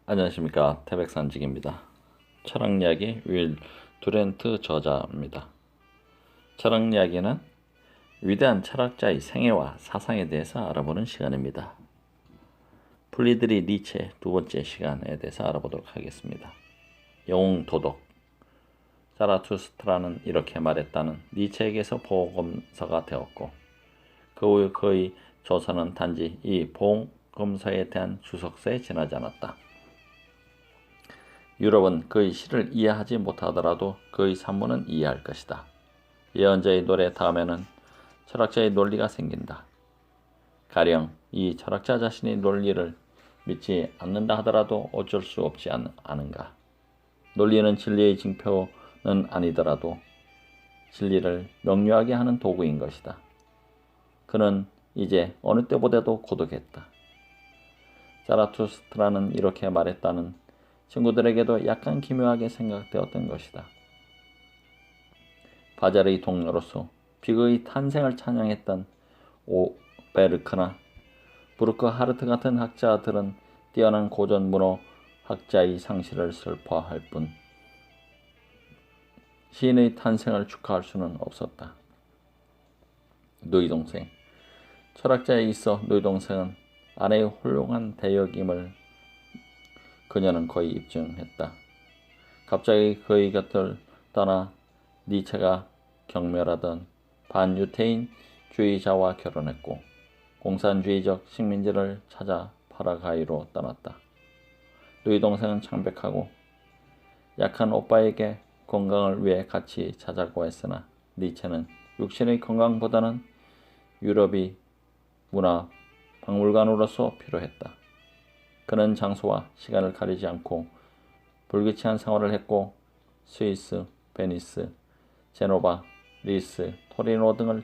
안녕하십니까. 태백산직입니다. 철학이야기 윌 두렌트 저자입니다. 철학이야기는 위대한 철학자의 생애와 사상에 대해서 알아보는 시간입니다. 프리드리 니체 두 번째 시간에 대해서 알아보도록 하겠습니다. 영웅 도덕. 자라투스트라는 이렇게 말했다는 니체에게서 보검서가 되었고 그 후 그의 조서는 단지 이 보검서에 대한 주석서에 지나지 않았다. 유럽은 그의 시를 이해하지 못하더라도 그의 산문은 이해할 것이다. 예언자의 노래 다음에는 철학자의 논리가 생긴다. 가령 이 철학자 자신이 논리를 믿지 않는다 하더라도 어쩔 수 없지 않은가. 논리는 진리의 징표는 아니더라도 진리를 명료하게 하는 도구인 것이다. 그는 이제 어느 때보다도 고독했다. 자라투스트라는 이렇게 말했다는 친구들에게도 약간 기묘하게 생각되었던 것이다. 바젤의 동료로서 비극의 탄생을 찬양했던 오베르크나 브루크하르트 같은 학자들은 뛰어난 고전 문호 학자의 상실을 슬퍼할 뿐 시인의 탄생을 축하할 수는 없었다. 누이 동생. 철학자에 있어 누이 동생은 아내의 훌륭한 대역임을 그녀는 거의 입증했다. 갑자기 그의 곁을 떠나 니체가 경멸하던 반유태인주의자와 결혼했고 공산주의적 식민지를 찾아 파라과이로 떠났다. 누이 동생은 창백하고 약한 오빠에게 건강을 위해 같이 자자고 했으나 니체는 육신의 건강보다는 유럽이 문화 박물관으로서 필요했다. 그는 장소와 시간을 가리지 않고 불규칙한 생활을 했고 스위스, 베니스, 제노바, 리스, 토리노 등을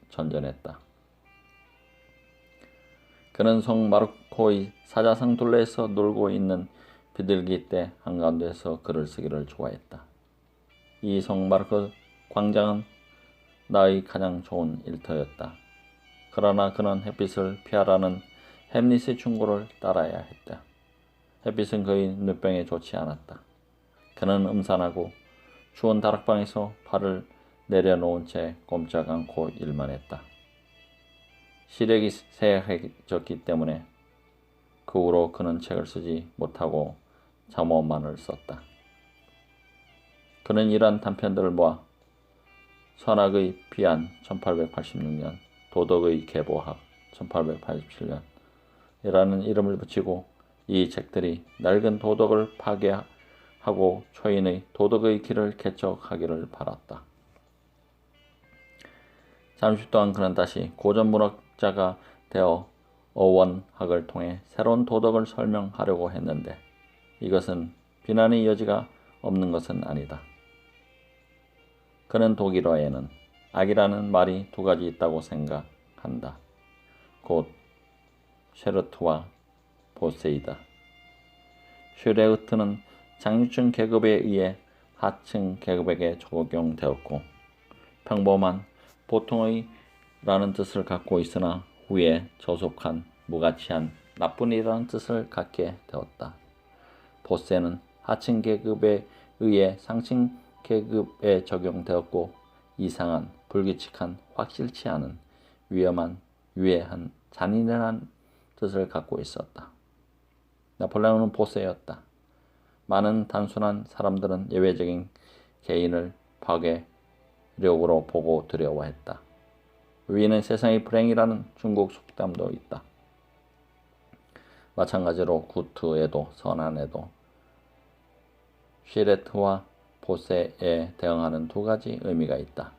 전전했다. 그는 성 마르코의 사자성 둘레에서 놀고 있는 비둘기 떼 한가운데서 글을 쓰기를 좋아했다. 이 성 마르코 광장은 나의 가장 좋은 일터였다. 그러나 그는 햇빛을 피하라는 햄릿의 충고를 따라야 했다. 햇빛은 그의 눈병에 좋지 않았다. 그는 음산하고 추운 다락방에서 발을 내려놓은 채 꼼짝 않고 일만 했다. 시력이 쇠약해졌기 때문에 그 후로 그는 책을 쓰지 못하고 잠언만을 썼다. 그는 이러한 단편들을 모아 선악의 비안 1886년, 도덕의 계보학 1887년 이라는 이름을 붙이고 이 책들이 낡은 도덕을 파괴하고 초인의 도덕의 길을 개척하기를 바랐다. 잠시 동안 그는 다시 고전문학자가 되어 어원학을 통해 새로운 도덕을 설명하려고 했는데 이것은 비난의 여지가 없는 것은 아니다. 그는 독일어에는 악이라는 말이 두 가지 있다고 생각한다. 곧 쉐르트와 보세이다. 슈레흐트는 장유층 계급에 의해 하층 계급에게 적용되었고 평범한 보통의 라는 뜻을 갖고 있으나 후에 저속한 무가치한 나쁜 이라는 뜻을 갖게 되었다. 보세는 하층 계급에 의해 상층 계급에 적용되었고 이상한 불규칙한 확실치 않은 위험한 유해한 잔인한 뜻을 갖고 있었다. 나폴레옹은 보세였다. 많은 단순한 사람들은 예외적인 개인을 파괴력으로 보고 두려워했다. 위는 세상의 불행이라는 중국 속담도 있다. 마찬가지로 구트에도 선한에도 슈레트와 보세에 대응하는 두 가지 의미가 있다.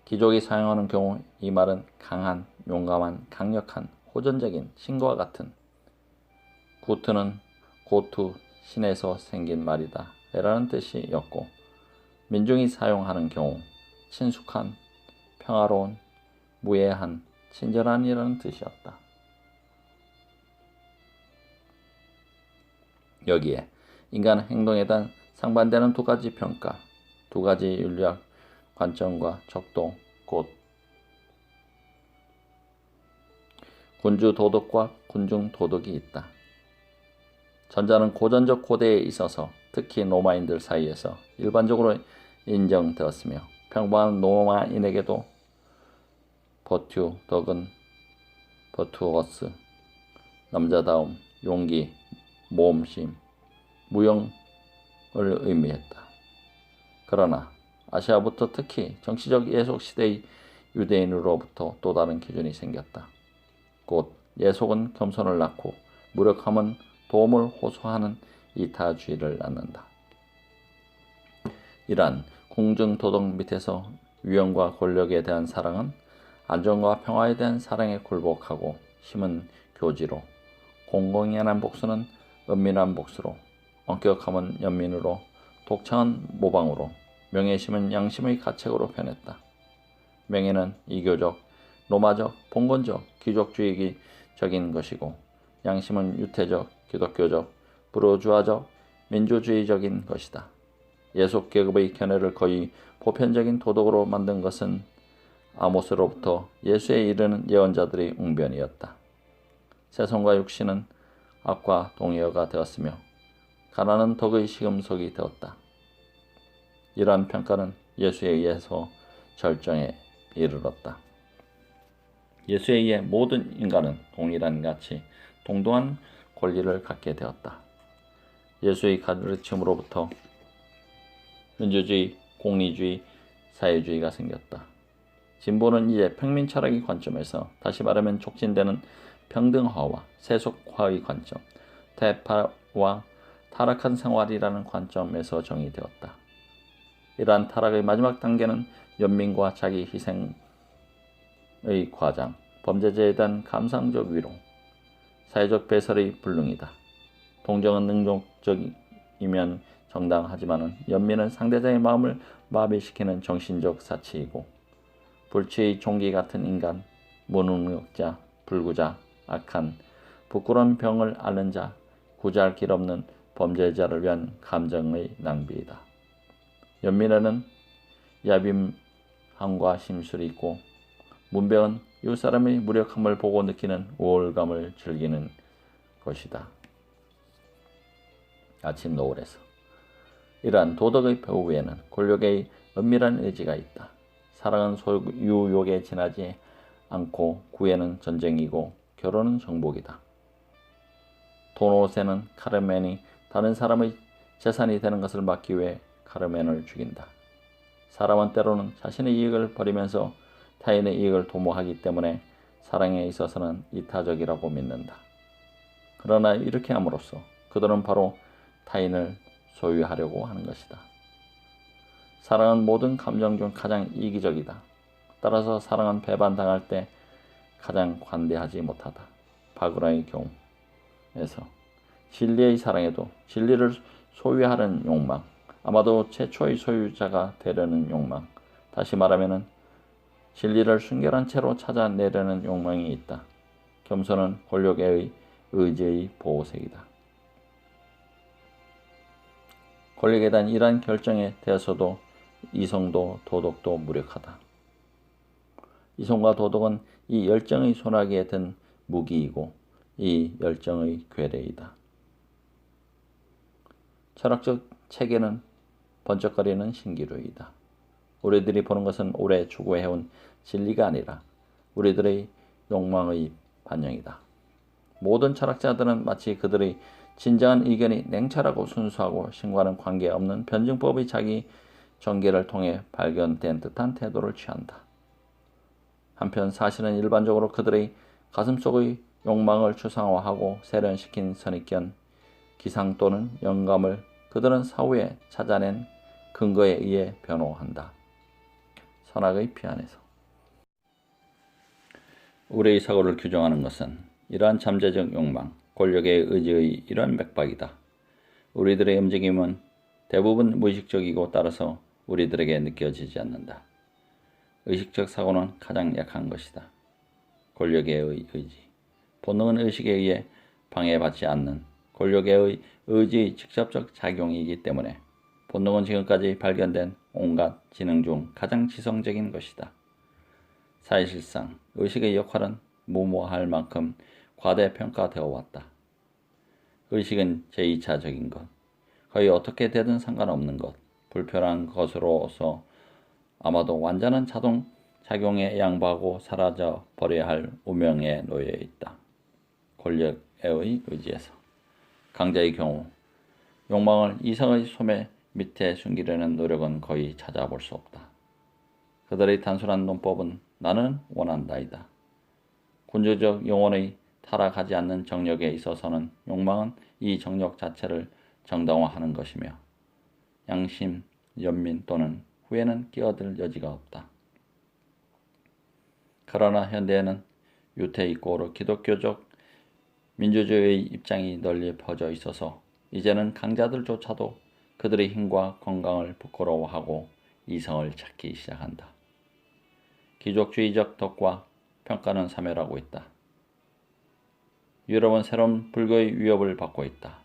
귀족이 사용하는 경우 이 말은 강한, 용감한, 강력한, 호전적인 신과 같은 구트는 고투, 신에서 생긴 말이다 라는 뜻이었고 민중이 사용하는 경우 친숙한, 평화로운, 무해한, 친절한 이라는 뜻이었다. 여기에 인간 행동에 대한 상반되는 두 가지 평가, 두 가지 윤리학 관점과 적도, 곧 군주 도덕과 군중 도덕이 있다. 전자는 고전적 고대에 있어서 특히 로마인들 사이에서 일반적으로 인정되었으며 평범한 로마인에게도 버튜, 덕은 버투어스, 남자다움, 용기, 모험심, 무용을 의미했다. 그러나 아시아부터 특히 정치적 예속 시대의 유대인으로부터 또 다른 기준이 생겼다. 곧 예속은 겸손을 낳고 무력함은 도움을 호소하는 이타주의를 낳는다. 이러한 궁중 도덕 밑에서 위엄과 권력에 대한 사랑은 안정과 평화에 대한 사랑에 굴복하고 힘은 교지로, 공공연한 복수는 은밀한 복수로, 엄격함은 연민으로, 독창은 모방으로, 명예심은 양심의 가책으로 변했다. 명예는 이교적, 로마적, 봉건적, 귀족주의적인 것이고 양심은 유태적, 기독교적, 부르주아적, 민주주의적인 것이다. 예속계급의 견해를 거의 보편적인 도덕으로 만든 것은 아모스로부터 예수에 이르는 예언자들의 웅변이었다. 세상과 육신은 악과 동의어가 되었으며 가난은 덕의 시금석이 되었다. 이러한 평가는 예수에 의해서 절정에 이르렀다. 예수에 의해 모든 인간은 동일한 가치, 동등한 권리를 갖게 되었다. 예수의 가르침으로부터 민주주의, 공리주의, 사회주의가 생겼다. 진보는 이제 평민 철학의 관점에서 다시 말하면 촉진되는 평등화와 세속화의 관점, 퇴파와 타락한 생활이라는 관점에서 정의되었다. 이러한 타락의 마지막 단계는 연민과 자기 희생의 과장, 범죄자에 대한 감상적 위로, 사회적 배설의 불능이다. 동정은 능동적이면 정당하지만 연민은 상대자의 마음을 마비시키는 정신적 사치이고 불치의 종기 같은 인간, 무능력자, 불구자, 악한, 부끄러운 병을 앓는 자, 구제할 길 없는 범죄자를 위한 감정의 낭비이다. 연민에는 야빔함과 심술이 있고 문병은 이웃사람의 무력함을 보고 느끼는 우월감을 즐기는 것이다. 아침 노을에서 이러한 도덕의 배후 위에는 권력의 은밀한 의지가 있다. 사랑은 소유욕에 지나지 않고 구애는 전쟁이고 결혼은 정복이다. 도노세는 카르멘이 다른 사람의 재산이 되는 것을 막기 위해 카르멘을 죽인다. 사람은 때로는 자신의 이익을 버리면서 타인의 이익을 도모하기 때문에 사랑에 있어서는 이타적이라고 믿는다. 그러나 이렇게 함으로써 그들은 바로 타인을 소유하려고 하는 것이다. 사랑은 모든 감정 중 가장 이기적이다. 따라서 사랑은 배반당할 때 가장 관대하지 못하다. 바그라의 경우에서 진리의 사랑에도 진리를 소유하려는 욕망, 아마도 최초의 소유자가 되려는 욕망, 다시 말하면 진리를 순결한 채로 찾아내려는 욕망이 있다. 겸손은 권력의 의지의 보호색이다. 권력에 대한 이러한 결정에 대해서도 이성도 도덕도 무력하다. 이성과 도덕은 이 열정의 소나기에 든 무기이고 이 열정의 괴뢰이다. 철학적 체계는 번쩍거리는 신기루이다. 우리들이 보는 것은 오래 추구해온 진리가 아니라 우리들의 욕망의 반영이다. 모든 철학자들은 마치 그들의 진정한 의견이 냉철하고 순수하고 신과는 관계없는 변증법의 자기 전개를 통해 발견된 듯한 태도를 취한다. 한편 사실은 일반적으로 그들의 가슴속의 욕망을 추상화하고 세련시킨 선입견, 기상 또는 영감을 그들은 사후에 찾아낸 근거에 의해 변호한다. 선악의 피안에서 우리의 사고를 규정하는 것은 이러한 잠재적 욕망, 권력의 의지의 이러한 맥박이다. 우리들의 움직임은 대부분 무의식적이고 따라서 우리들에게 느껴지지 않는다. 의식적 사고는 가장 약한 것이다. 권력의 의지, 본능은 의식에 의해 방해받지 않는 권력의 의지의 직접적 작용이기 때문에 본능은 지금까지 발견된 온갖 지능 중 가장 지성적인 것이다. 사실상 의식의 역할은 무모할 만큼 과대평가되어 왔다. 의식은 제2차적인 것, 거의 어떻게 되든 상관없는 것, 불편한 것으로서 아마도 완전한 자동 작용에 양보하고 사라져 버려야 할 운명에 놓여 있다. 권력의 의지에서. 강자의 경우 욕망을 이성의 소매 밑에 숨기려는 노력은 거의 찾아볼 수 없다. 그들의 단순한 논법은 나는 원한다이다. 군주적 영혼의 타락하지 않는 정력에 있어서는 욕망은 이 정력 자체를 정당화하는 것이며 양심, 연민 또는 후회는 끼어들 여지가 없다. 그러나 현대에는 유태이고로 기독교적 민주주의의 입장이 널리 퍼져 있어서 이제는 강자들조차도 그들의 힘과 건강을 부끄러워하고 이성을 찾기 시작한다. 귀족주의적 덕과 평가는 사멸하고 있다. 유럽은 새로운 불교의 위협을 받고 있다.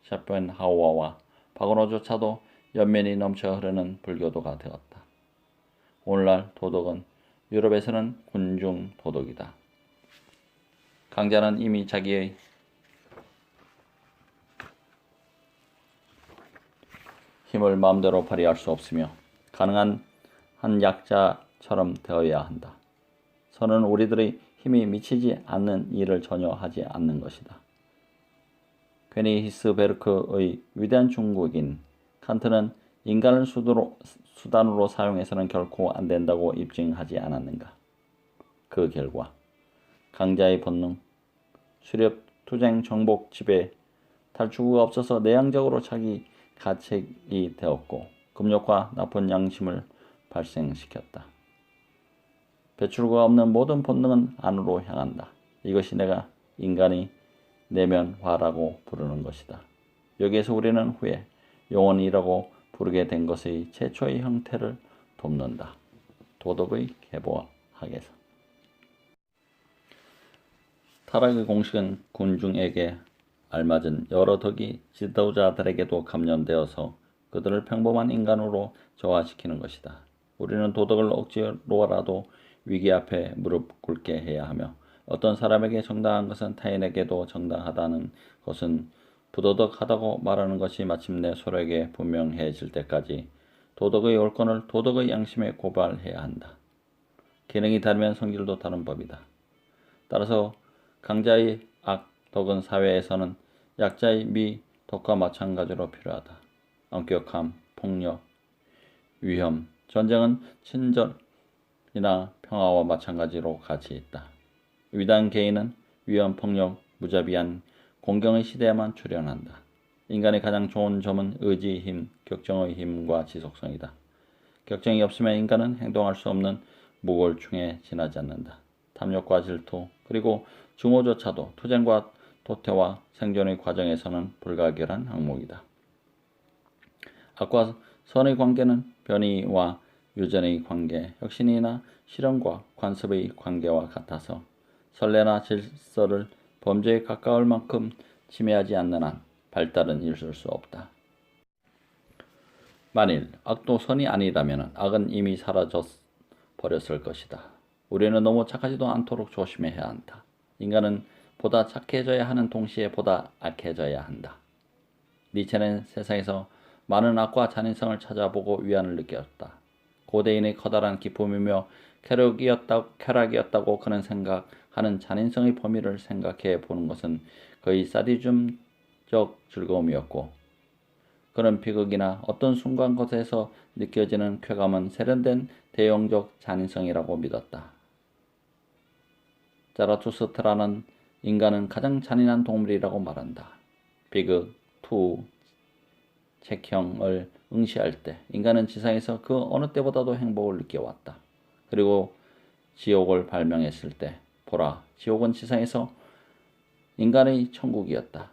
쇼펜하우어와 바고노조차도 연민이 넘쳐 흐르는 불교도가 되었다. 오늘날 도덕은 유럽에서는 군중 도덕이다. 강자는 이미 자기의 힘을 마음대로 발휘할 수 없으며 가능한 한 약자처럼 되어야 한다. 선은 우리들의 힘이 미치지 않는 일을 전혀 하지 않는 것이다. 괜히 히스베르크의 위대한 중국인 칸트는 인간을 수단으로 사용해서는 결코 안 된다고 입증하지 않았는가. 그 결과 강자의 본능, 수렵, 투쟁, 정복, 지배, 탈출구가 없어서 내향적으로 자기 가책이 되었고 금욕과 나쁜 양심을 발생시켰다. 배출구가 없는 모든 본능은 안으로 향한다. 이것이 내가 인간의 내면화라고 부르는 것이다. 여기에서 우리는 후에 영혼이라고 부르게 된 것의 최초의 형태를 돕는다. 도덕의 계보학에서. 타락의 공식은 군중에게 알맞은 여러 덕이 지도자들에게도 감염되어서 그들을 평범한 인간으로 저하시키는 것이다. 우리는 도덕을 억지로라도 위기 앞에 무릎 꿇게 해야 하며 어떤 사람에게 정당한 것은 타인에게도 정당하다는 것은 부도덕하다고 말하는 것이 마침내 서로에게 분명해질 때까지 도덕의 옳건을 도덕의 양심에 고발해야 한다. 기능이 다르면 성질도 다른 법이다. 따라서 강자의 악덕은 사회에서는 약자의 미덕과 마찬가지로 필요하다. 엄격함, 폭력, 위험, 전쟁은 친절이나 평화와 마찬가지로 가치 있다. 위대한 개인은 위험, 폭력, 무자비한 공경의 시대에만 출현한다. 인간의 가장 좋은 점은 의지의 힘, 격정의 힘과 지속성이다. 격정이 없으면 인간은 행동할 수 없는 무골충에 지나지 않는다. 탐욕과 질투, 그리고 증오조차도 투쟁과 도태와 생존의 과정에서는 불가결한 항목이다. 악과 선의 관계는 변이와 유전의 관계, 혁신이나 실현과 관습의 관계와 같아서 선례나 질서를 범죄에 가까울 만큼 침해하지 않는 한 발달은 있을 수 없다. 만일 악도 선이 아니라면 악은 이미 사라져 버렸을 것이다. 우리는 너무 착하지도 않도록 조심해야 한다. 인간은 보다 착해져야 하는 동시에 보다 악해져야 한다. 니체는 세상에서 많은 악과 잔인성을 찾아보고 위안을 느꼈다. 고대인의 커다란 기쁨이며 쾌락이었다고 그는 생각하는 잔인성의 범위를 생각해 보는 것은 거의 사디즘적 즐거움이었고 그는 비극이나 어떤 순간 것에서 느껴지는 쾌감은 세련된 대용적 잔인성이라고 믿었다. 자라투스트라는 인간은 가장 잔인한 동물이라고 말한다. 비극, 투, 책형을 응시할 때 인간은 지상에서 그 어느 때보다도 행복을 느껴왔다. 그리고 지옥을 발명했을 때 보라, 지옥은 지상에서 인간의 천국이었다.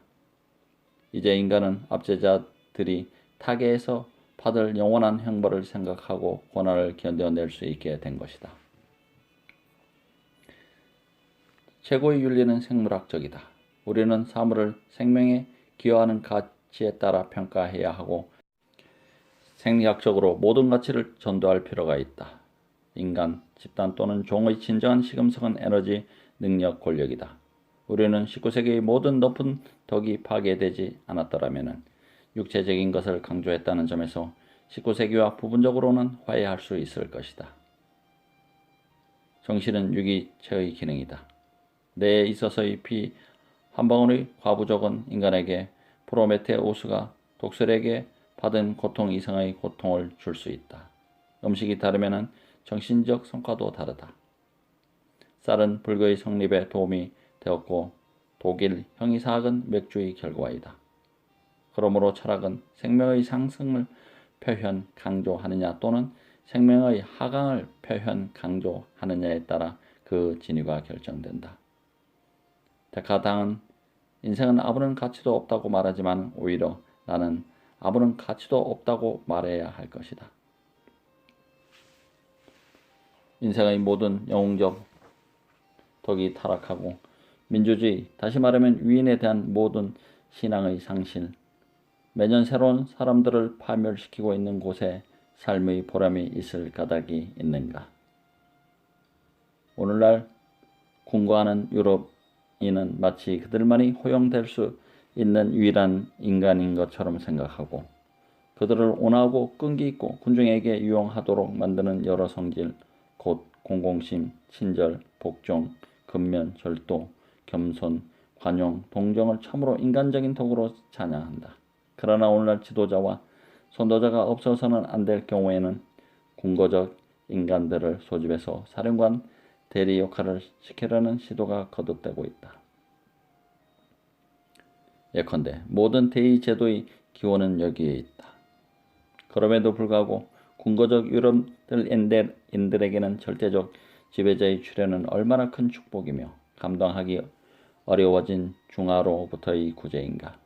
이제 인간은 압제자들이 타계에서 받을 영원한 형벌을 생각하고 고난을 견뎌낼 수 있게 된 것이다. 최고의 윤리는 생물학적이다. 우리는 사물을 생명에 기여하는 가치에 따라 평가해야 하고 생리학적으로 모든 가치를 전도할 필요가 있다. 인간, 집단 또는 종의 진정한 시금석은 에너지, 능력, 권력이다. 우리는 19세기의 모든 높은 덕이 파괴되지 않았더라면 육체적인 것을 강조했다는 점에서 19세기와 부분적으로는 화해할 수 있을 것이다. 정신은 유기체의 기능이다. 뇌에 있어서의 피 한 방울의 과부족은 인간에게 프로메테우스가 독설에게 받은 고통 이상의 고통을 줄 수 있다. 음식이 다르면 정신적 성과도 다르다. 쌀은 불교의 성립에 도움이 되었고 독일 형이사학은 맥주의 결과이다. 그러므로 철학은 생명의 상승을 표현 강조하느냐 또는 생명의 하강을 표현 강조하느냐에 따라 그 진위가 결정된다. 데카르트는 인생은 아무런 가치도 없다고 말하지만 오히려 나는 아무런 가치도 없다고 말해야 할 것이다. 인생의 모든 영웅적 덕이 타락하고 민주주의, 다시 말하면 위인에 대한 모든 신앙의 상실, 매년 새로운 사람들을 파멸시키고 있는 곳에 삶의 보람이 있을 까닭이 있는가? 오늘날 궁과하는 유럽인은 마치 그들만이 허용될 수 있는 유일한 인간인 것처럼 생각하고 그들을 온화하고 끈기 있고 군중에게 유용하도록 만드는 여러 성질, 곧 공공심, 친절, 복종, 근면, 절도, 겸손, 관용, 동정을 참으로 인간적인 덕으로 찬양한다. 그러나 오늘날 지도자와 선도자가 없어서는 안 될 경우에는 궁거적 인간들을 소집해서 사령관 대리 역할을 시키려는 시도가 거듭되고 있다. 예컨대 모든 대의 제도의 기원은 여기에 있다. 그럼에도 불구하고 궁거적 유럽인들에게는 절대적 지배자의 출현은 얼마나 큰 축복이며 감당하기 어려워진 중화로부터의 구제인가.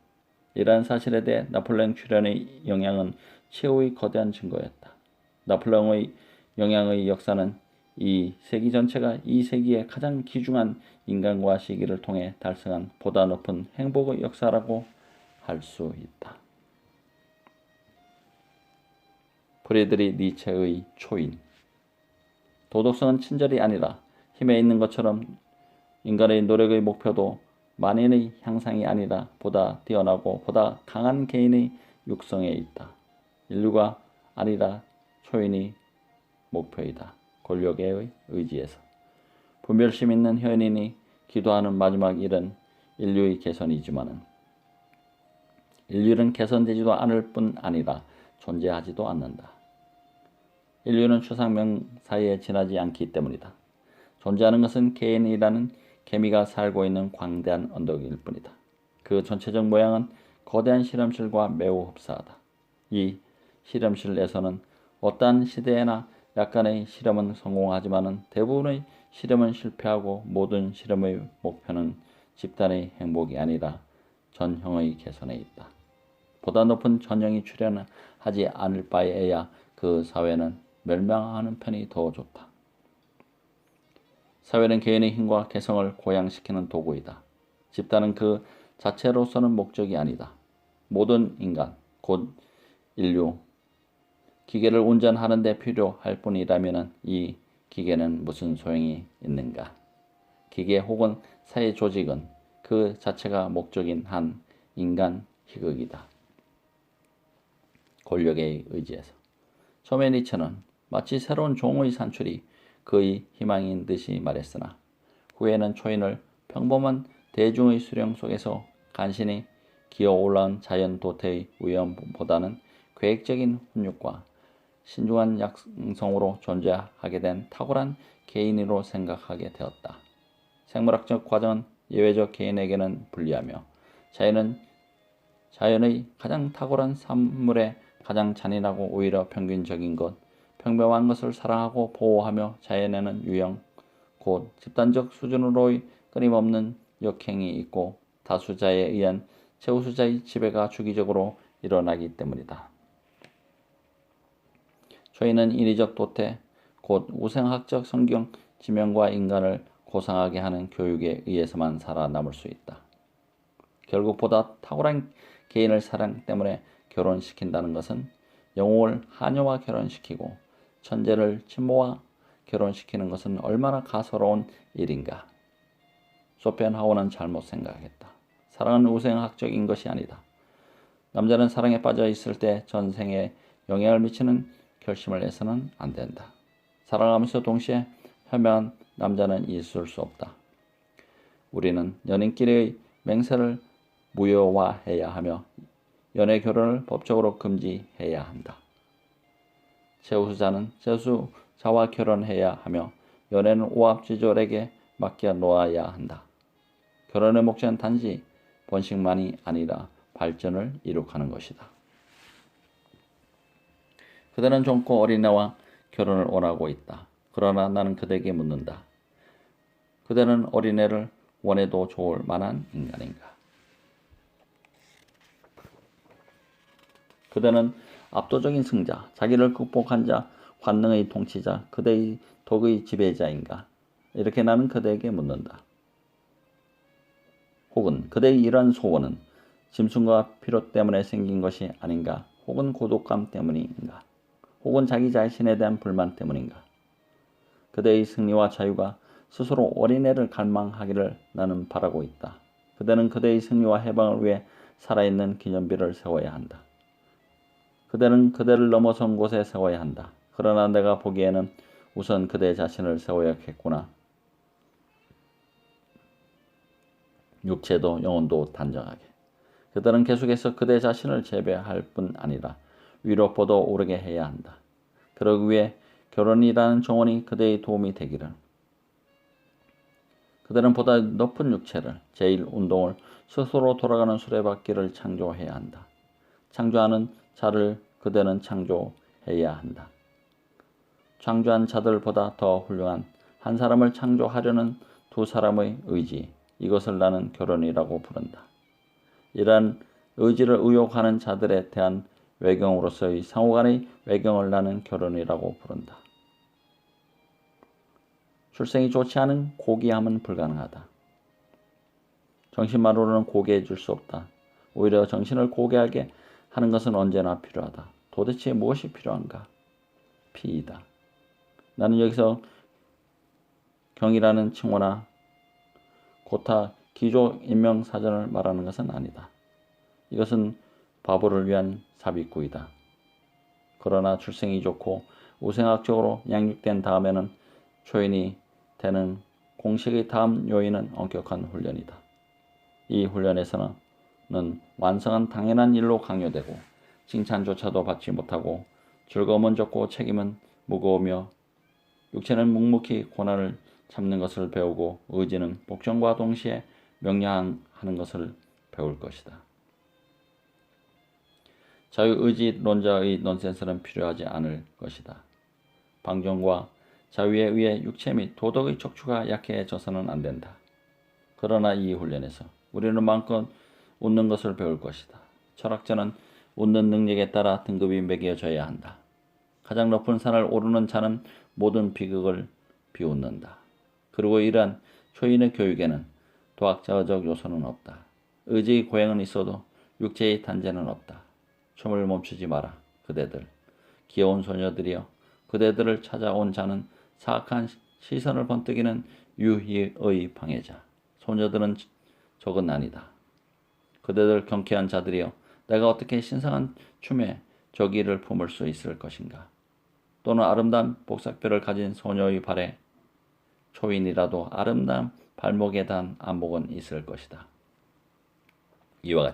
이러한 사실에 대해 나폴레옹 출현의 영향은 최후의 거대한 증거였다. 나폴레옹의 영향의 역사는 이 세기 전체가 이 세기의 가장 귀중한 인간과 시기를 통해 달성한 보다 높은 행복의 역사라고 할 수 있다. 프리드리 니체의 초인. 도덕성은 친절이 아니라 힘에 있는 것처럼 인간의 노력의 목표도 만인의 향상이 아니라 보다 뛰어나고 보다 강한 개인의 육성에 있다. 인류가 아니라 초인이 목표이다. 권력의 의지에서. 분별심 있는 현인이 기도하는 마지막 일은 인류의 개선이지만 인류는 개선되지도 않을 뿐 아니라 존재하지도 않는다. 인류는 추상명 사이에 지나지 않기 때문이다. 존재하는 것은 개인이라는 개미가 살고 있는 광대한 언덕일 뿐이다. 그 전체적 모양은 거대한 실험실과 매우 흡사하다. 이 실험실에서는 어떠한 시대에나 약간의 실험은 성공하지만 대부분의 실험은 실패하고 모든 실험의 목표는 집단의 행복이 아니라 전형의 개선에 있다. 보다 높은 전형이 출현하지 않을 바에야 그 사회는 멸망하는 편이 더 좋다. 사회는 개인의 힘과 개성을 고양시키는 도구이다. 집단은 그 자체로서는 목적이 아니다. 모든 인간, 곧 인류, 기계를 운전하는 데 필요할 뿐이라면 이 기계는 무슨 소용이 있는가? 기계 혹은 사회 조직은 그 자체가 목적인 한 인간 희극이다. 권력의 의지에서. 처음에 니체는 마치 새로운 종의 산출이 그의 희망인 듯이 말했으나 후에는 초인을 평범한 대중의 수령 속에서 간신히 기어 올라온 자연 도태의 위험보다는 계획적인 훈육과 신중한 양성으로 존재하게 된 탁월한 개인으로 생각하게 되었다. 생물학적 과정은 예외적 개인에게는 불리하며 자연의 가장 탁월한 산물의 가장 잔인하고 오히려 평균적인 것, 평범한 것을 사랑하고 보호하며 자연에는 유형, 곧 집단적 수준으로의 끊임없는 역행이 있고 다수자에 의한 최우수자의 지배가 주기적으로 일어나기 때문이다. 초인은 인위적 도태, 곧 우생학적 성경 지명과 인간을 고상하게 하는 교육에 의해서만 살아남을 수 있다. 결국 보다 탁월한 개인을 사랑 때문에 결혼시킨다는 것은 영웅을 하녀와 결혼시키고 천재를 친모와 결혼시키는 것은 얼마나 가소로운 일인가. 쇼펜하우어는 잘못 생각했다. 사랑은 우생학적인 것이 아니다. 남자는 사랑에 빠져 있을 때 전생에 영향을 미치는 결심을 해서는 안 된다. 사랑하면서 동시에 현명한 남자는 있을 수 없다. 우리는 연인끼리의 맹세를 무효화해야 하며 연애 결혼을 법적으로 금지해야 한다. 제우스자는 제수자와 결혼해야 하며 연애는 오합지졸에게 맡겨 놓아야 한다. 결혼의 목적은 단지 번식만이 아니라 발전을 이룩하는 것이다. 그대는 젊고 어린애와 결혼을 원하고 있다. 그러나 나는 그대에게 묻는다. 그대는 어린애를 원해도 좋을 만한 인간인가? 그대는 압도적인 승자, 자기를 극복한 자, 관능의 통치자, 그대의 덕의 지배자인가? 이렇게 나는 그대에게 묻는다. 혹은 그대의 이러한 소원은 짐승과 필요 때문에 생긴 것이 아닌가? 혹은 고독감 때문인가? 혹은 자기 자신에 대한 불만 때문인가? 그대의 승리와 자유가 스스로 어린애를 갈망하기를 나는 바라고 있다. 그대는 그대의 승리와 해방을 위해 살아있는 기념비를 세워야 한다. 그대는 그대를 넘어선 곳에 세워야 한다. 그러나 내가 보기에는 우선 그대 자신을 세워야겠구나. 육체도 영혼도 단정하게. 그대는 계속해서 그대 자신을 재배할 뿐 아니라 위로 뻗어 오르게 해야 한다. 그러기 위해 결혼이라는 정원이 그대의 도움이 되기를. 그대는 보다 높은 육체를, 제1운동을 스스로 돌아가는 수레바퀴를 창조해야 한다. 창조하는 자를 그대는 창조해야 한다. 창조한 자들보다 더 훌륭한 한 사람을 창조하려는 두 사람의 의지, 이것을 나는 결혼이라고 부른다. 이러한 의지를 의욕하는 자들에 대한 외경으로서의 상호간의 외경을 나는 결혼이라고 부른다. 출생이 좋지 않은 고귀함은 불가능하다. 정신만으로는 고귀해질 수 없다. 오히려 정신을 고귀하게 하는 것은 언제나 필요하다. 도대체 무엇이 필요한가? 피이다. 나는 여기서 경이라는 칭호나 고타 기조 인명사전을 말하는 것은 아니다. 이것은 바보를 위한 삽입구이다. 그러나 출생이 좋고 우생학적으로 양육된 다음에는 초인이 되는 공식의 다음 요인은 엄격한 훈련이다. 이 훈련에서는 완성한 당연한 일로 강요되고 칭찬조차도 받지 못하고 즐거움은 적고 책임은 무거우며 육체는 묵묵히 고난을 참는 것을 배우고 의지는 복종과 동시에 명령하는 것을 배울 것이다. 자유의지론자의 넌센스는 필요하지 않을 것이다. 방종과 자유에 의해 육체 및 도덕의 척추가 약해져서는 안 된다. 그러나 이 훈련에서 우리는 마음껏 웃는 것을 배울 것이다. 철학자는 웃는 능력에 따라 등급이 매겨져야 한다. 가장 높은 산을 오르는 자는 모든 비극을 비웃는다. 그리고 이러한 초인의 교육에는 도학자적 요소는 없다. 의지의 고행은 있어도 육체의 단죄는 없다. 춤을 멈추지 마라. 그대들, 귀여운 소녀들이여, 그대들을 찾아온 자는 사악한 시선을 번뜩이는 유희의 방해자. 소녀들은 적은 아니다. 그대들 경쾌한 자들이여, 내가 어떻게 신성한 춤에 저기를 품을 수 있을 것인가? 또는 아름다운 복삭뼈를 가진 소녀의 발에 초인이라도 아름다운 발목에 단 안목은 있을 것이다. 이와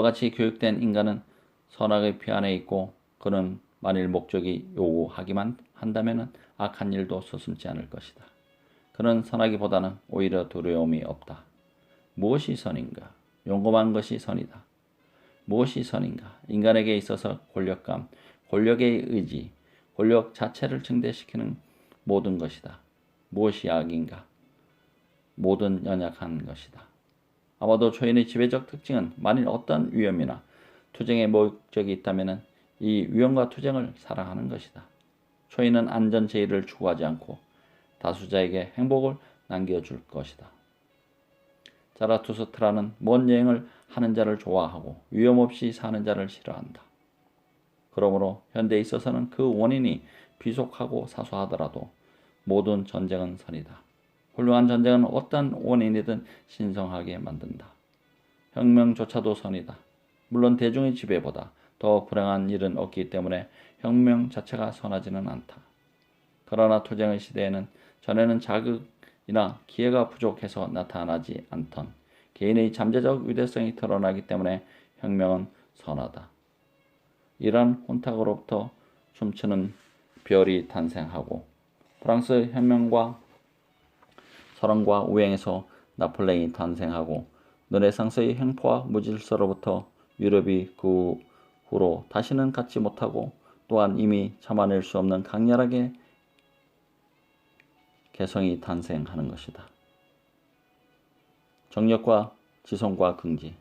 같이 교육된 인간은 선악의 피 안에 있고 그는 만일 목적이 요구하기만 한다면 악한 일도 서슴지 않을 것이다. 그는 선하기보다는 오히려 두려움이 없다. 무엇이 선인가? 용감한 것이 선이다. 무엇이 선인가? 인간에게 있어서 권력감, 권력의 의지, 권력 자체를 증대시키는 모든 것이다. 무엇이 악인가? 모든 연약한 것이다. 아마도 초인의 지배적 특징은 만일 어떤 위험이나 투쟁의 목적이 있다면 이 위험과 투쟁을 사랑하는 것이다. 초인은 안전 제의를 추구하지 않고 다수자에게 행복을 남겨줄 것이다. 자라투스트라는 먼 여행을 하는 자를 좋아하고 위험 없이 사는 자를 싫어한다. 그러므로 현대에 있어서는 그 원인이 비속하고 사소하더라도 모든 전쟁은 선이다. 훌륭한 전쟁은 어떤 원인이든 신성하게 만든다. 혁명조차도 선이다. 물론 대중의 지배보다 더 불행한 일은 없기 때문에 혁명 자체가 선하지는 않다. 그러나 투쟁의 시대에는 전에는 자극이나 기회가 부족해서 나타나지 않던 개인의 잠재적 위대성이 드러나기 때문에 혁명은 선하다. 이러한 혼탁으로부터 춤추는 별이 탄생하고 프랑스 혁명과 설왕과 우행에서 나폴레옹이 탄생하고 르네상스의 횡포와 무질서로부터 유럽이 그 후로 다시는 갖지 못하고 또한 이미 참아낼 수 없는 강렬하게 개성이 탄생하는 것이다. 정력과 지성과 긍지,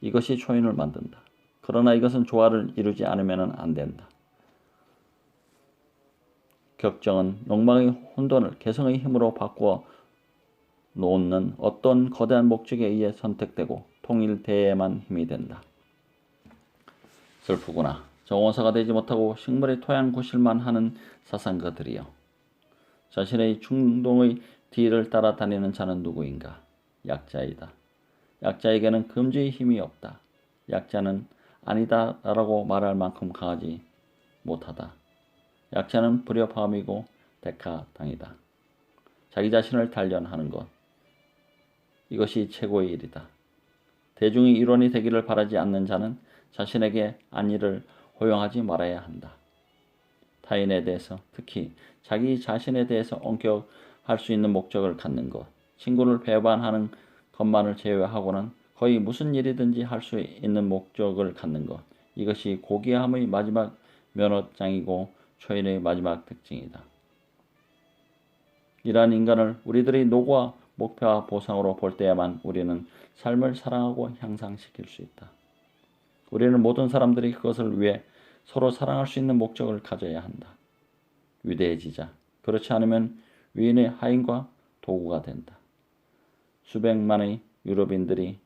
이것이 초인을 만든다. 그러나 이것은 조화를 이루지 않으면 안 된다. 격정은 욕망의 혼돈을 개성의 힘으로 바꾸어 놓는 어떤 거대한 목적에 의해 선택되고 통일돼야만 힘이 된다. 슬프구나. 정원사가 되지 못하고 식물의 토양 구실만 하는 사상가들이여. 자신의 충동의 뒤를 따라다니는 자는 누구인가? 약자이다. 약자에게는 금주의 힘이 없다. 약자는 아니다라고 말할 만큼 강하지 못하다. 약자는 불협화음이고 대가당이다. 자기 자신을 단련하는 것, 이것이 최고의 일이다. 대중의 일원이 되기를 바라지 않는 자는 자신에게 안위를 허용하지 말아야 한다. 타인에 대해서, 특히 자기 자신에 대해서 엄격할 수 있는 목적을 갖는 것, 친구를 배반하는 것만을 제외하고는 거의 무슨 일이든지 할 수 있는 목적을 갖는 것, 이것이 고귀함의 마지막 면허장이고 초인의 마지막 특징이다. 이러한 인간을 우리들의 노고와 목표와 보상으로 볼 때야만 우리는 삶을 사랑하고 향상시킬 수 있다. 우리는 모든 사람들이 그것을 위해 서로 사랑할 수 있는 목적을 가져야 한다. 위대해지자. 그렇지 않으면 위인의 하인과 도구가 된다. 수백만의 유럽인들이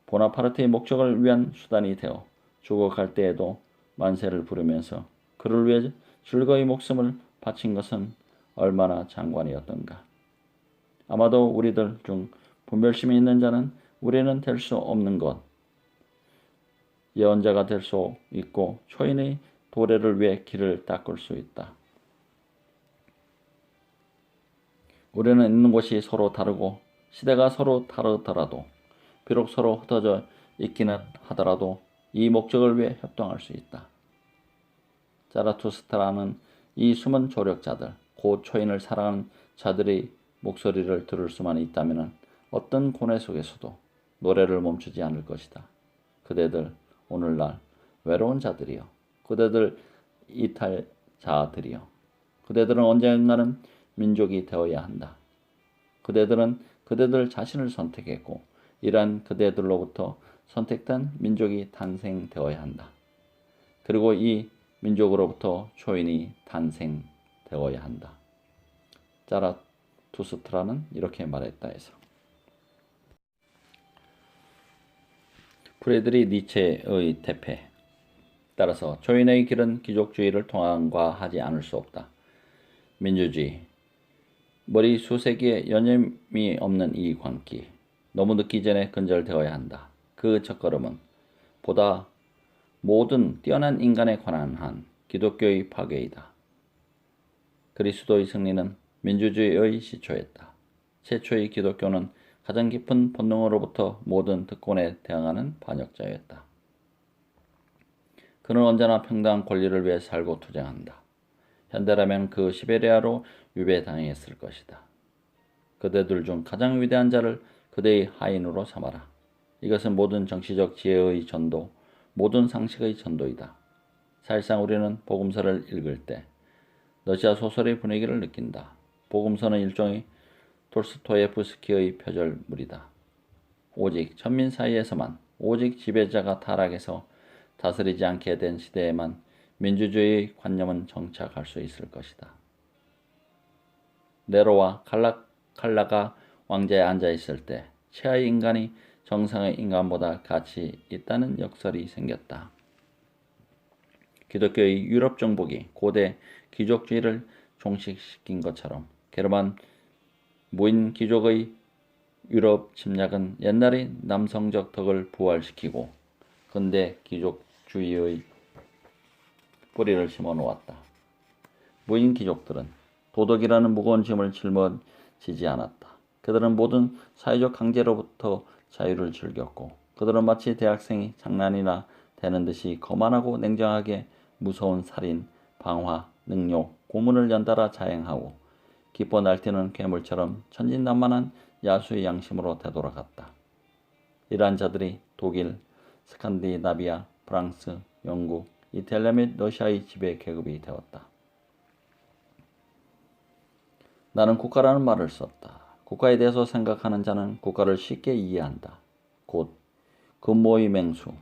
보나파르트의 목적을 위한 수단이 되어 죽어갈 때에도 만세를 부르면서 그를 위해 즐거이 목숨을 바친 것은 얼마나 장관이었던가. 아마도 우리들 중 분별심이 있는 자는 우리는 될 수 없는 것, 예언자가 될 수 있고 초인의 도래를 위해 길을 닦을 수 있다. 우리는 있는 곳이 서로 다르고 시대가 서로 다르더라도 비록 서로 흩어져 있기는 하더라도 이 목적을 위해 협동할 수 있다. 자라투스트라는 이 숨은 조력자들, 곧 초인을 사랑하는 자들의 목소리를 들을 수만 있다면 어떤 고뇌 속에서도 노래를 멈추지 않을 것이다. 그대들 오늘날 외로운 자들이여, 그대들 이탈자들이여, 그대들은 언젠가는 민족이 되어야 한다. 그대들은 그대들 자신을 선택했고 이러한 그대들로부터 선택된 민족이 탄생되어야 한다. 그리고 이 민족으로부터 초인이 탄생되어야 한다. 자라투스트라는 이렇게 말했다 해서. 프레드리 니체의 대패. 따라서 초인의 길은 귀족주의를 통과하지 않을 수 없다. 민주주의. 머리 수세기에 여념이 없는 이 광기. 너무 늦기 전에 근절되어야 한다. 그 첫걸음은 보다 모든 뛰어난 인간에 관한 한 기독교의 파괴이다. 그리스도의 승리는 민주주의의 시초였다. 최초의 기독교는 가장 깊은 본능으로부터 모든 특권에 대항하는 반역자였다. 그는 언제나 평등한 권리를 위해 살고 투쟁한다. 현대라면 그 시베리아로 유배당했을 것이다. 그대들 중 가장 위대한 자를 그대의 하인으로 삼아라. 이것은 모든 정치적 지혜의 전도, 모든 상식의 전도이다. 사실상 우리는 복음서를 읽을 때 러시아 소설의 분위기를 느낀다. 복음서는 일종의 돌스토예프스키의 표절물이다. 오직 천민 사이에서만, 오직 지배자가 타락해서 다스리지 않게 된 시대에만 민주주의의 관념은 정착할 수 있을 것이다. 네로와 칼라가 왕자에 앉아 있을 때 최하의 인간이 정상의 인간보다 가치 있다는 역설이 생겼다. 기독교의 유럽 정복이 고대 귀족주의를 종식시킨 것처럼 게르만 무인 귀족의 유럽 침략은 옛날의 남성적 덕을 부활시키고 근대 귀족주의의 뿌리를 심어 놓았다. 무인 귀족들은 도덕이라는 무거운 짐을 짊어지지 않았다. 그들은 모든 사회적 강제로부터 자유를 즐겼고 그들은 마치 대학생이 장난이나 되는 듯이 거만하고 냉정하게 무서운 살인, 방화, 능욕, 고문을 연달아 자행하고 기뻐 날뛰는 괴물처럼 천진난만한 야수의 양심으로 되돌아갔다. 이러한 자들이 독일, 스칸디나비아, 프랑스, 영국, 이탈리아 및 러시아의 지배 계급이 되었다. 나는 국가라는 말을 썼다. 국가에 대해서 생각하는 자는 국가를 쉽게 이해한다. 곧 근모의 맹수,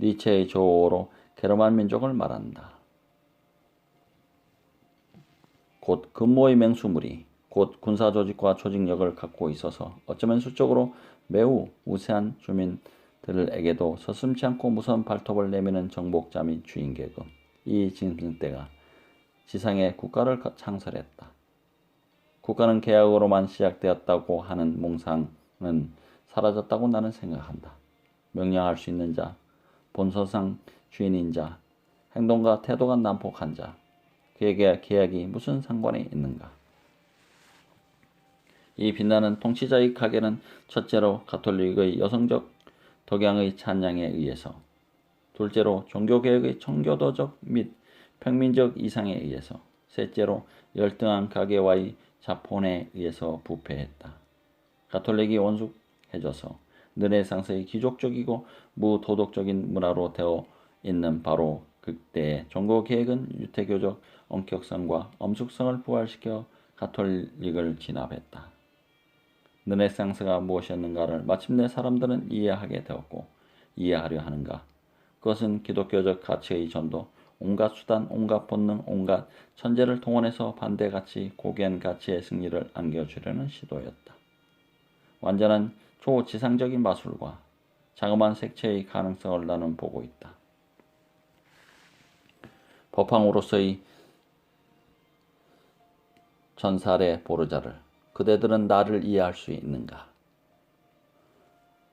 니체의 조어로 게르만 민족을 말한다. 곧 근모의 맹수물이 곧 군사조직과 조직력을 갖고 있어서 어쩌면 수적으로 매우 우세한 주민들에게도 서슴지 않고 무서운 발톱을 내미는 정복자 및 주인계급, 이 짐승떼가 지상에 국가를 창설했다. 국가는 계약으로만 시작되었다고 하는 몽상은 사라졌다고 나는 생각한다. 명령할 수 있는 자, 본서상 주인인 자, 행동과 태도가 난폭한 자, 그에게 계약이 무슨 상관이 있는가? 이 빛나는 통치자의 가계는 첫째로 가톨릭의 여성적 덕양의 찬양에 의해서, 둘째로 종교개혁의 청교도적 및 평민적 이상에 의해서, 셋째로 열등한 가계와의 자본에 의해서 부패했다. 가톨릭이 원숙해져서 르네상스의 귀족적이고 무도덕적인 문화로 되어 있는 바로 그때의 종교개혁은 유태교적 엄격성과 엄숙성을 부활시켜 가톨릭을 진압했다. 르네상스가 무엇이었는가를 마침내 사람들은 이해하게 되었고 이해하려 하는가? 그것은 기독교적 가치의 전도, 온갖 수단, 온갖 본능, 온갖 천재를 동원해서 반대가치, 고귀한 가치의 승리를 안겨주려는 시도였다. 완전한 초지상적인 마술과 자그마한 색채의 가능성을 나는 보고 있다. 법황으로서의 전살의 보르자를 그대들은 나를 이해할 수 있는가?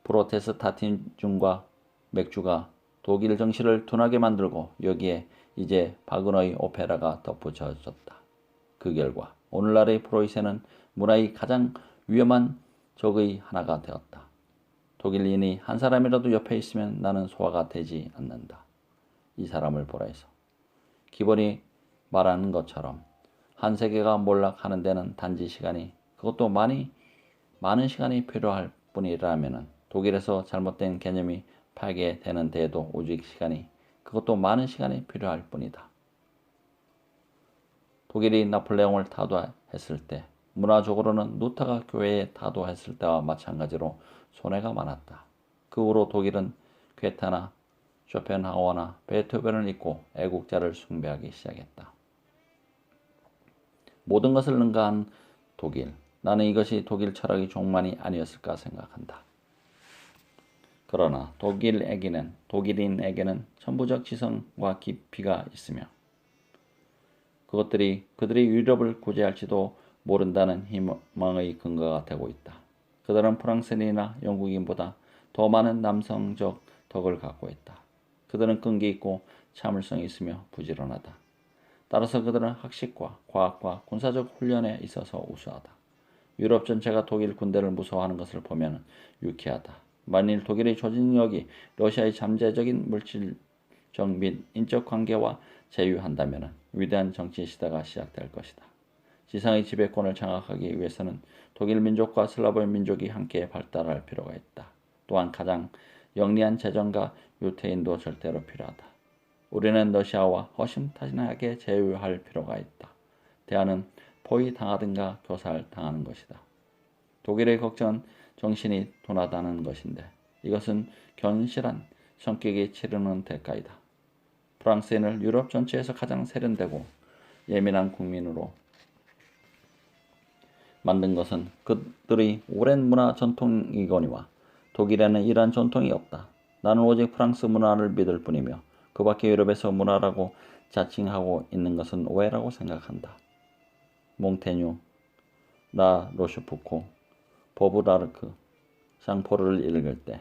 프로테스탄티즘과 맥주가 독일 정치를 둔하게 만들고 여기에 이제 바그너의 오페라가 덧붙여졌다. 그 결과 오늘날의 프로이센은 문화의 가장 위험한 적의 하나가 되었다. 독일인이 한 사람이라도 옆에 있으면 나는 소화가 되지 않는다. 이 사람을 보라 해서. 기본이 말하는 것처럼 한 세계가 몰락하는 데는 단지 시간이, 그것도 많은 시간이 필요할 뿐이라면 독일에서 잘못된 개념이 파괴되는 데에도 오직 시간이, 그것도 많은 시간이 필요할 뿐이다. 독일이 나폴레옹을 타도했을 때, 문화적으로는 루터가 교회에 타도했을 때와 마찬가지로 손해가 많았다. 그 후로 독일은 괴테나 쇼펜하우어나 베토벤을 잊고 애국자를 숭배하기 시작했다. 모든 것을 능가한 독일, 나는 이것이 독일 철학의 종말이 아니었을까 생각한다. 그러나 독일인에게는 천부적 지성과 깊이가 있으며 그것들이 그들의 유럽을 구제할지도 모른다는 희망의 근거가 되고 있다. 그들은 프랑스인이나 영국인보다 더 많은 남성적 덕을 갖고 있다. 그들은 끈기 있고 참을성이 있으며 부지런하다. 따라서 그들은 학식과 과학과 군사적 훈련에 있어서 우수하다. 유럽 전체가 독일 군대를 무서워하는 것을 보면 유쾌하다. 만일 독일의 조직력이 러시아의 잠재적인 물질적 및 인적 관계와 제휴한다면 위대한 정치 시대가 시작될 것이다. 지상의 지배권을 장악하기 위해서는 독일 민족과 슬라브 민족이 함께 발달할 필요가 있다. 또한 가장 영리한 재정과 유태인도 절대로 필요하다. 우리는 러시아와 허심탄회하게 제휴할 필요가 있다. 대안은 포위당하든가 교살당하는 것이다. 독일의 걱정은 정신이 둔하다는 것인데 이것은 견실한 성격이 치르는 대가이다. 프랑스인을 유럽 전체에서 가장 세련되고 예민한 국민으로 만든 것은 그들의 오랜 문화 전통이거니와 독일에는 이러한 전통이 없다. 나는 오직 프랑스 문화를 믿을 뿐이며 그 밖에 유럽에서 문화라고 자칭하고 있는 것은 오해라고 생각한다. 몽테뉴, 나 로슈포코, 보브라르크, 샹포르를 읽을 때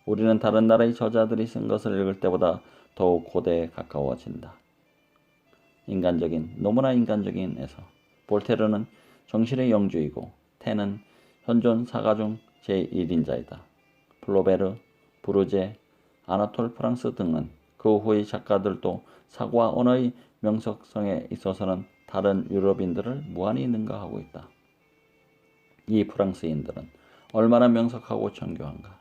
우리는 다른 나라의 저자들이 쓴 것을 읽을 때보다 더욱 고대에 가까워진다. 너무나 인간적인에서 볼테르는 정신의 영주이고 테는 현존 사가 중 제1인자이다. 플로베르, 브루제, 아나톨 프랑스 등은 그 후의 작가들도 사고와 언어의 명석성에 있어서는 다른 유럽인들을 무한히 능가하고 있다. 이 프랑스인들은 얼마나 명석하고 정교한가.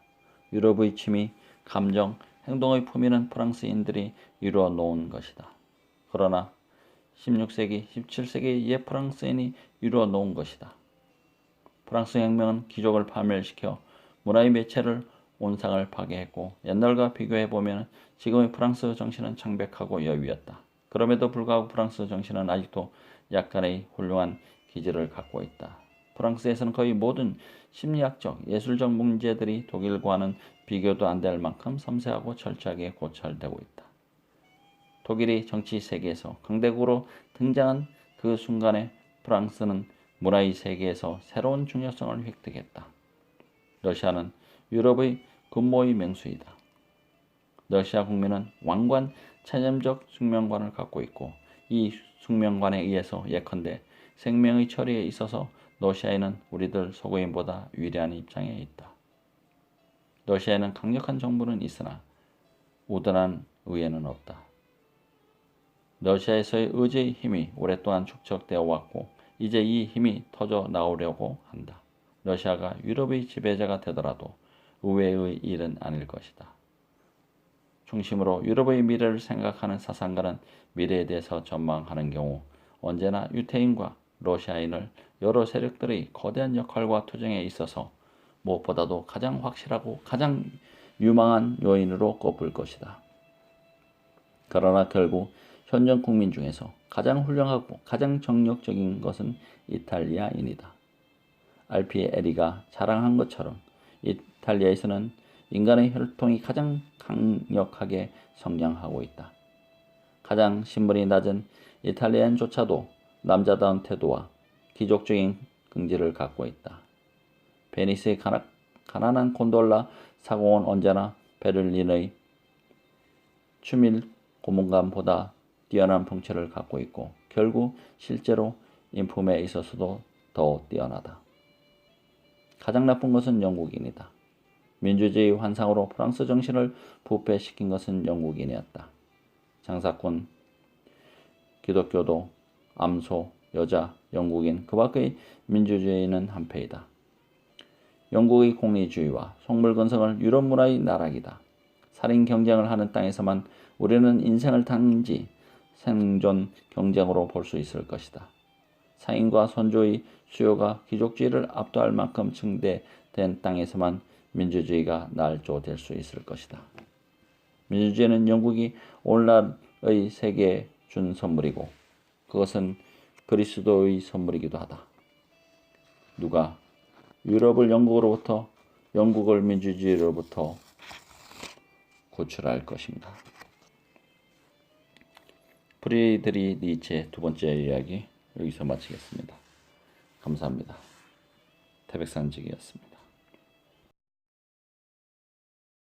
유럽의 취미, 감정, 행동의 품위는 프랑스인들이 이루어 놓은 것이다. 그러나 16세기, 17세기 옛 프랑스인이 이루어 놓은 것이다. 프랑스 혁명은 기족을 파멸시켜 문화의 매체를 온상을 파괴했고 옛날과 비교해보면 지금의 프랑스 정신은 창백하고 여유였다. 그럼에도 불구하고 프랑스 정신은 아직도 약간의 훌륭한 기질을 갖고 있다. 프랑스에서는 거의 모든 심리학적, 예술적 문제들이 독일과는 비교도 안 될 만큼 섬세하고 철저하게 고찰되고 있다. 독일이 정치 세계에서 강대국으로 등장한 그 순간에 프랑스는 문화의 세계에서 새로운 중요성을 획득했다. 러시아는 유럽의 근모의 명수이다. 러시아 국민은 왕관 체념적 숙명관을 갖고 있고 이 숙명관에 의해서 예컨대 생명의 처리에 있어서 러시아인은 우리들 소고인보다 위대한 입장에 있다. 러시아에는 강력한 정부는 있으나 우둔한 의회는 없다. 러시아에서의 의지의 힘이 오랫동안 축적되어 왔고 이제 이 힘이 터져 나오려고 한다. 러시아가 유럽의 지배자가 되더라도 의외의 일은 아닐 것이다. 중심으로 유럽의 미래를 생각하는 사상가는 미래에 대해서 전망하는 경우 언제나 유태인과 러시아인을 여러 세력들의 거대한 역할과 투쟁에 있어서 무엇보다도 가장 확실하고 가장 유망한 요인으로 꼽을 것이다. 그러나 결국 현존 국민 중에서 가장 훌륭하고 가장 정력적인 것은 이탈리아인이다. 알피에리가 자랑한 것처럼 이탈리아에서는 인간의 혈통이 가장 강력하게 성장하고 있다. 가장 신분이 낮은 이탈리아인조차도 남자다운 태도와 귀족적인 긍지를 갖고 있다. 베니스의 가난한 곤돌라 사공은 언제나 베를린의 추밀 고문관보다 뛰어난 풍채를 갖고 있고 결국 실제로 인품에 있어서도 더 뛰어나다. 가장 나쁜 것은 영국인이다. 민주주의 환상으로 프랑스 정신을 부패시킨 것은 영국인이었다. 장사꾼, 기독교도, 암소, 여자, 영국인, 그 밖의 민주주의는 한패이다. 영국의 공리주의와 속물건성을 유럽 문화의 나락이다. 살인 경쟁을 하는 땅에서만 우리는 인생을 단지 생존 경쟁으로 볼 수 있을 것이다. 상인과 선조의 수요가 귀족주의를 압도할 만큼 증대된 땅에서만 민주주의가 날조될 수 있을 것이다. 민주주의는 영국이 오늘날의 세계에 준 선물이고 그것은 그리스도의 선물이기도 하다. 누가 유럽을 영국으로부터 영국을 민주주의로부터 구출할 것인가? 프리드리 니체 두 번째 이야기 여기서 마치겠습니다. 감사합니다. 태백산직이었습니다.